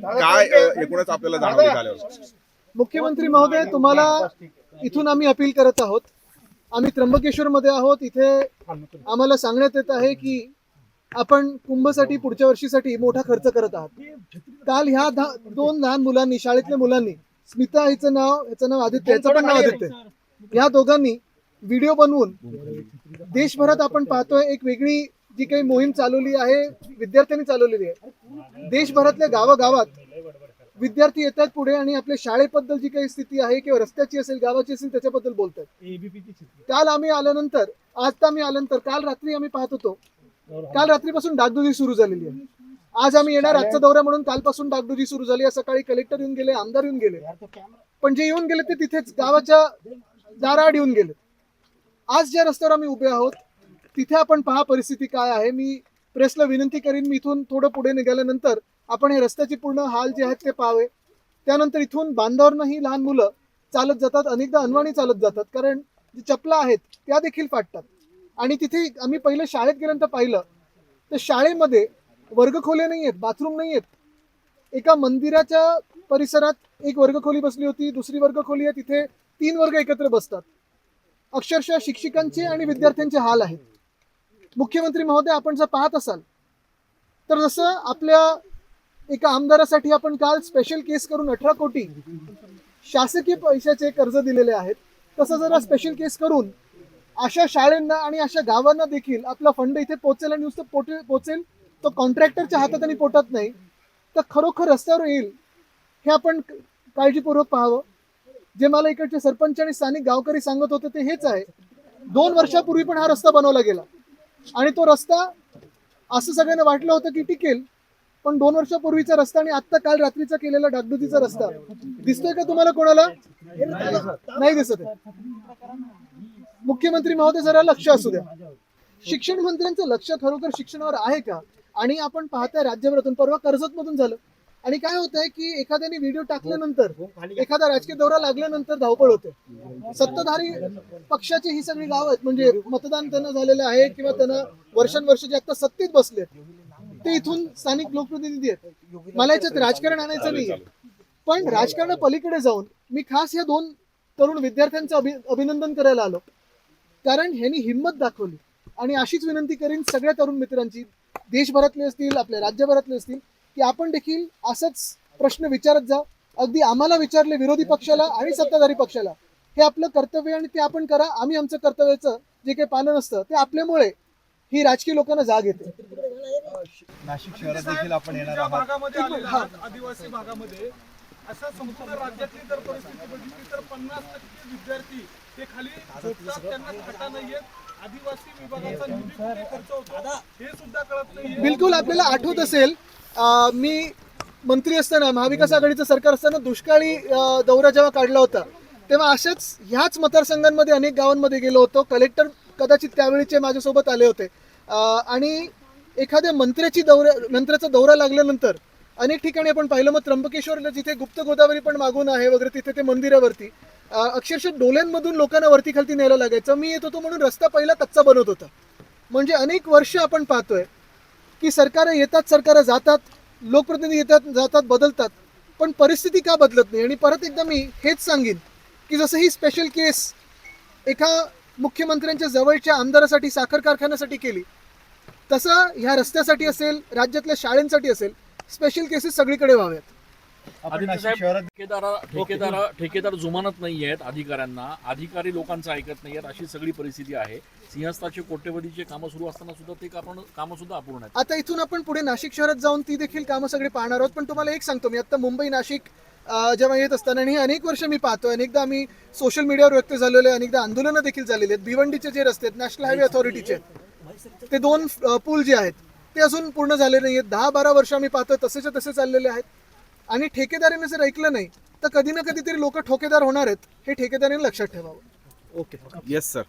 काय एकूणच आपल्याला जाणवलं आल्यावर? मुख्यमंत्री महोदय, तुम्हाला इथून आम्ही अपील करत आहोत. आम्ही त्र्यंबकेश्वर मध्ये आहोत. इथे आम्हाला सांगण्यात येत आहे की आपण कुंभसाठी पुढच्या वर्षीसाठी मोठा खर्च करत आहात. काल ह्या दोन लहान मुलांनी, शाळेतल्या मुलांनी, स्मिता याचं नाव आदित्य, याचं पण नाव आदित्य, या दोघांनी व्हिडिओ बनवून देशभरात आपण पाहतोय एक वेगळी जी काही मोहीम चालवली आहे, विद्यार्थ्यांनी चालवलेली आहे. देशभरातल्या गावागावात विद्यार्थी येतात पुढे आणि आपल्या शाळेबद्दल जी काही स्थिती आहे किंवा रस्त्याची असेल, गावाची असेल, त्याच्याबद्दल बोलतात. काल आम्ही आल्यानंतर, काल रात्री आम्ही पाहत होतो, काल रात्रीपासून डागडुजी सुरू झालेली आहे. आज आम्ही येणार आजचा दौरा म्हणून कालपासून डागडुजी सुरू झाली आहे. सकाळी कलेक्टर येऊन गेले, आमदार येऊन गेले, पण जे येऊन गेले ते तिथेच गावाच्या दाराआड येऊन गेले. आज ज्या रस्त्यावर आम्ही उभे आहोत तिथे आपण पहा परिस्थिती काय आहे. मी प्रेसला विनंती करीन, मी इथून थोडं पुढे निघाल्यानंतर आपण हे रस्त्याची पूर्ण हाल जे आहेत ते पाहावे. त्यानंतर इथून बांधावरनंही लहान मुलं चालत जातात, अनेकदा अनवाणी चालत जातात, कारण जी चपला आहेत त्या देखील फाटतात. आणि तिथे आम्ही पहिलं शाळेत गेल्यानंतर पाहिलं तर शाळेमध्ये वर्गखोल्या नाही आहेत, बाथरूम नाही आहेत. एका मंदिराच्या परिसरात एक वर्गखोली बसली होती, दुसरी वर्गखोली आहे, तिथे 3 वर्ग एकत्र बसतात. अक्षरशः शिक्षकांचे आणि विद्यार्थ्यांचे हाल आहेत. मुख्यमंत्री महोदय, आपण जर पाहत असाल तर जसं आपल्या एका आमदारासाठी आपण काल स्पेशल केस करून 18 कोटी शासकीय पैशाचे कर्ज दिलेले आहेत, तसं जरा स्पेशल केस करून अशा शाळांना आणि अशा गावांना देखील आपला फंड इथे पोहोचेल आणि नुसतं पोहोचेल तो कॉन्ट्रॅक्टरच्या हातात आणि पोटात नाही, तर खरोखर रस्त्यावर येईल हे आपण काळजीपूर्वक पाहावं. जे मला इकडचे सरपंच आणि स्थानिक गावकरी सांगत होते ते हेच आहे. 2 वर्षापूर्वी पण हा रस्ता बनवला गेला आणि तो रस्ता असं सगळ्यांना वाटलं होतं की टिकेल, पण 2 वर्षापूर्वीचा रस्ता आणि आता काल रात्रीचा केलेला डागडुजीचा रस्ता दिसतोय का तुम्हाला कोणाला? नाही दिसत आहे. मुख्यमंत्री महोदय, जरा लक्ष असू द्या. शिक्षण मंत्र्यांचं लक्ष खरोखर शिक्षणावर आहे का? आणि आपण पाहताय राज्यभरातून, परवा कर्जत मधून झालं, आणि काय होत आहे की एखाद्याने व्हिडिओ टाकल्यानंतर, एखादा राजकीय दौरा लागल्यानंतर धावपळ होते. सत्ताधारी पक्षाची ही सगळी गाव आहेत, म्हणजे मतदान त्यांना झालेलं आहे किंवा त्यांना वर्षानुवर्ष जे आता सत्तेत बसले ते इथून स्थानिक लोकप्रतिनिधी आहेत. मला याच्यात राजकारण आणायचं नाही, पण राजकारणा पलीकडे जाऊन मी खास या 2 तरुण विद्यार्थ्यांचं अभिनंदन करायला आलो, कारण ह्यांनी हिंमत दाखवली. आणि अशीच विनंती करीन सगळ्या तरुण मित्रांची, देशभरातले असतील, आपल्या राज्यभरातले असतील, की आपण देखील असंच प्रश्न विचारत जा. अगदी आम्हाला विचारले, विरोधी पक्षाला आणि सत्ताधारी पक्षाला, हे आपलं कर्तव्य आणि ते आपण करा. आम्ही आमचं कर्तव्याचं जे काही पालन असतं ते आपल्यामुळे ही राजकीय लोकांना जाग येते. नाशिक शहरात देखील आपण येणार आहोत. आदिवासी भागामध्ये असं संपूर्ण राज्यातली जर परिस्थिती बघितली तर 50% विद्यार्थी ते खाली झोपतात, त्यांना खाता नाहीयेत. आदिवासी विभागाचा निधी कुठे खर्च होतो हे सुद्धा कळत नाहीये. बिलकुल. आपल्याला आठवत असेल, मी मंत्री असताना, महाविकास आघाडीचं सरकार असताना दुष्काळी दौरा जेव्हा काढला होता तेव्हा अशाच ह्याच मतदारसंघांमध्ये अनेक गावांमध्ये गेलो होतो. कलेक्टर कदाचित त्यावेळीचे माझ्यासोबत आले होते. आणि एखाद्या मंत्र्याचा दौरा लागल्यानंतर अनेक ठिकाणी आपण पाहिलं. मग त्र्यंबकेश्वरला जिथे गुप्त गोदावरी पण मागून आहे वगैरे, तिथे ते मंदिरावरती अक्षरशः डोल्यांमधून लोकांना वरती खालती न्यायला लागायचं. मी येत होतो म्हणून रस्ता पहिला कच्चा बनवत होता. म्हणजे अनेक वर्ष आपण पाहतोय की सरकार येतात, सरकार जातात, लोकप्रतिनिधी येतात जातात, बदलतात, पण परिस्थिती का बदलत नाही. आणि परत एकदा मी हेच सांगेन की जसं ही स्पेशल केस एका मुख्यमंत्र्यांच्या जवळच्या आमदारासाठी, साखर कारखान्यासाठी केली, तसं ह्या रस्त्यासाठी असेल, राज्यातल्या शाळांसाठी असेल, स्पेशल केसेस सगळीकडे व्हाव्यात. ठेकेदार जुमानत नाही आहेत अधिकाऱ्यांना, अधिकारी लोकांचं ऐकत नाही आहेत, अशी सगळी परिस्थिती आहे. सिंहस्थाचे कोट्यवधीचे कामं सुरू असताना सुद्धा ते कामं सुद्धा अपूर्ण आहेत. आता इथून आपण पुढे नाशिक शहरात जाऊन ती देखील कामं सगळी पाहणार आहोत. पण तुम्हाला एक सांगतो, मी आता मुंबई नाशिक जेव्हा येत असताना, आणि हे अनेक वर्ष मी पाहतोय, अनेकदा आम्ही सोशल मीडियावर व्यक्त झालेलो आहे, अनेकदा आंदोलनं देखील झालेली आहेत. भिवंडीचे जे रस्ते आहेत, नॅशनल हायवे अथॉरिटीचे, ते 2 पूल जे आहेत ते अजून पूर्ण झाले नाही आहेत. 10-12 वर्ष आम्ही पाहतोय तसेच्या तसे चाललेले आहेत. आणि ठेकेदाराने जर ऐकलं नाही तर कधी ना कधीतरी लोक ठोकेदार होणार आहेत, हे ठेकेदाराने लक्षात ठेवावं. Okay, yes sir.